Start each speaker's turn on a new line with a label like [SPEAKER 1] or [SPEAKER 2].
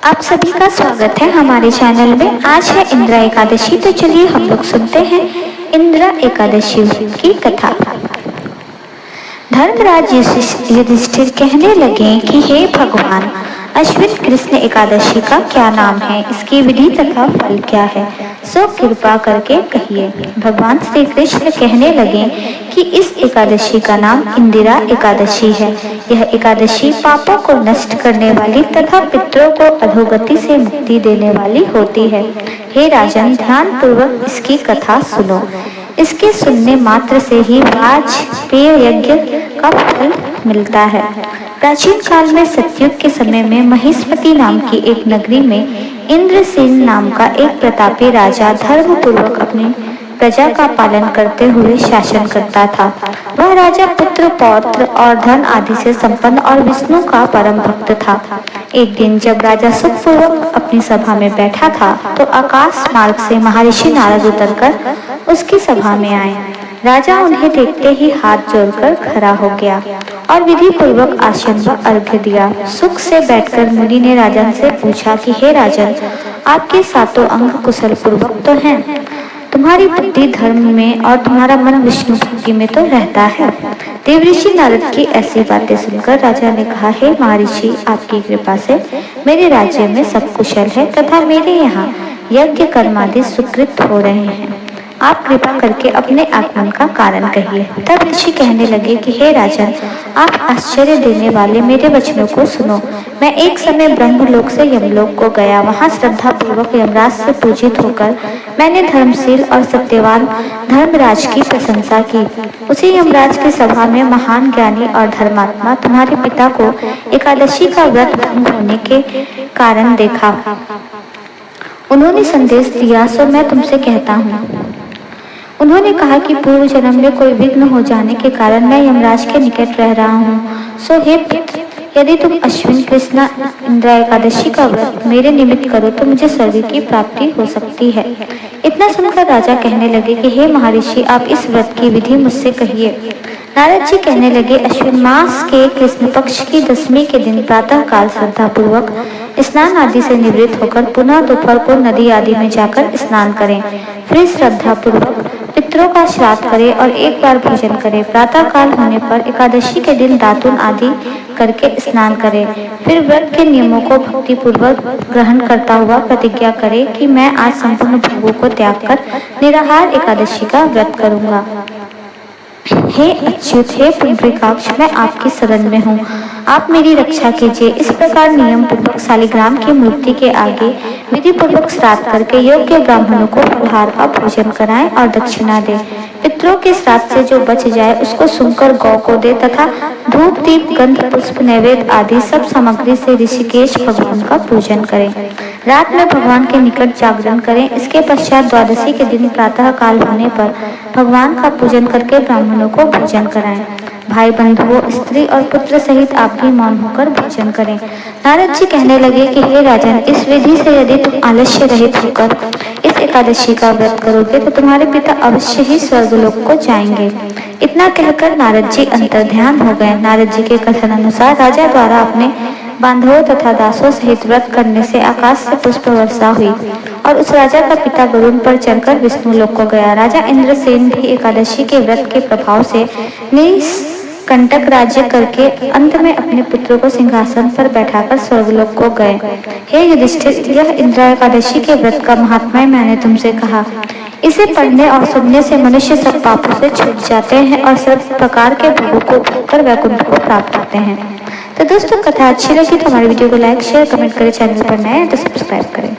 [SPEAKER 1] आप सभी का स्वागत है हमारे चैनल में। आज है इंद्रा एकादशी, तो चलिए हम लोग सुनते हैं इंद्रा एकादशी की कथा। धर्मराज युधिष्ठिर कहने लगे कि हे भगवान, अश्विन कृष्ण एकादशी का क्या नाम है, इसकी विधि तथा फल क्या है, सो कृपा करके कहिए। भगवान श्री कृष्ण कहने लगे कि इस एकादशी का नाम इंदिरा एकादशी है। यह एकादशी पापों को नष्ट करने वाली तथा पितरों को अधोगति से मुक्ति देने वाली होती है। हे राजन, ध्यान पूर्वक इसकी कथा सुनो। इसके सुनने मात्र से ही वाजपेय यज्ञ का फल मिलता है। प्राचीन काल में सतयुग के समय में महिष्मति नाम की एक नगरी में इंद्रसेन नाम का एक प्रतापी राजा धर्म पूर्वक अपनी प्रजा का पालन करते हुए शासन करता था। वह राजा पुत्र पौत्र और धन आदि से संपन्न और विष्णु का परम भक्त था। एक दिन जब राजा सुखपूर्वक अपनी सभा में बैठा था तो आकाश मार्ग से महर्षि नारद उतरकर उसकी सभा में आए। राजा उन्हें देखते ही हाथ जोड़कर खड़ा हो गया और विधि पूर्वक आसन व अर्घ्य दिया। सुख से बैठकर मुनि ने राजन से पूछा कि हे राजन, आपके सातों अंग कुशल पूर्वक तो हैं, तुम्हारी बुद्धि धर्म में और तुम्हारा मन विष्णु भक्ति में तो रहता है। देवऋषि नारद की ऐसी बातें सुनकर राजा ने कहा, हे महर्षि, आपकी कृपा से मेरे राज्य में सब कुशल है तथा मेरे यहाँ यज्ञ कर्मादि सुकृत हो रहे हैं। आप कृपा करके अपने आगमन का कारण कहिए। तब ऋषि कहने लगे कि हे राजन, आप आश्चर्य देने वाले मेरे वचनों को सुनो। मैं एक समय ब्रह्मलोक से यमलोक को गया। वहां श्रद्धा पूर्वक यमराज से पूजित होकर मैंने धर्मशील और सत्यवान धर्मराज की प्रशंसा की। उसी यमराज की सभा में महान ज्ञानी और धर्मात्मा तुम्हारे पिता को एकादशी का व्रत भंग होने के कारण देखा। उन्होंने संदेश दिया, सो मैं तुमसे कहता हूँ। उन्होंने कहा कि पूर्व जन्म में कोई विघ्न हो जाने के कारण मैं यमराज के निकट रह रहा हूँ। सो हे पुत्र, यदि तुम अश्विन कृष्ण इंद्रा एकादशी का व्रत मेरे निमित्त करो तो मुझे स्वर्ग की प्राप्ति हो सकती है। इतना सुनकर राजा कहने लगे कि हे महर्षि, आप इस व्रत की विधि मुझसे कहिए। नारद जी कहने लगे, अश्विन मास के कृष्ण पक्ष की दशमी के दिन प्रातः काल श्रद्धा पूर्वक स्नान आदि से निवृत्त होकर पुनः दोपहर को नदी आदि में जाकर स्नान करें। फिर श्रद्धा पूर्वक पितरों का श्राद्ध करें और एक बार भोजन करें। प्रातः काल होने पर एकादशी के दिन दातुन आदि करके स्नान करें। फिर व्रत के नियमों को भक्ति पूर्वक ग्रहण करता हुआ प्रतिज्ञा करें कि मैं आज संपूर्ण भोगों को त्याग कर निराहार एकादशी का व्रत करूंगा। हे अच्युत, हे पुंडरीकाक्ष, मैं आपकी शरण में हूँ, आप मेरी रक्षा कीजिए। इस प्रकार नियम पूर्वक शालिग्राम की मूर्ति के आगे विधि पूर्वक श्राद्ध करके योग्य ब्राह्मणों को फलहार का भोजन कराएं और दक्षिणा दें। पितरों के श्राद्ध से जो बच जाए उसको सुनकर गौ को दे तथा धूप दीप गंध पुष्प नैवेद्य आदि सब सामग्री से ऋषिकेश भगवान का पूजन करें। रात में भगवान के निकट जागरण करें। इसके पश्चात द्वादशी के दिन प्रातः काल होने पर भगवान का पूजन करके ब्राह्मणों को भोजन कराएं। भाई बंधुओं, स्त्री और पुत्र सहित आप भी मौन होकर भोजन करें। नारद जी कहने लगे कि हे राजन, इस विधि से यदि तुम आलस्य रहित होकर इस एकादशी का व्रत करोगे तो तुम्हारे पिता अवश्य ही स्वर्गलोक को जाएंगे। इतना कहकर नारद जी अंतर्ध्यान हो गए। नारद जी के कथन अनुसार राजा द्वारा अपने बांधवों तथा दासों सहित व्रत करने से आकाश से पुष्प वर्षा हुई और उस राजा का पिता गरुड़ पर चढ़कर विष्णु लोक को गया। राजा इंद्रसेन भी एकादशी के व्रत के प्रभाव से निष्कंटक राज्य करके अंत में अपने पुत्रों को सिंहासन पर बैठाकर स्वर्गलोक को गए। हे युधिष्ठिर, यह इंद्रा एकादशी के व्रत का महात्म्य मैंने तुमसे कहा। इसे पढ़ने और सुनने से मनुष्य सब पापों से छूट जाते हैं और सब प्रकार के भोगों को भोगकर वैकुंठ को प्राप्त होते हैं। तो दोस्तों, कथा अच्छी लगी तो हमारे वीडियो को लाइक शेयर कमेंट करें। चैनल पर नए हैं तो सब्सक्राइब करें।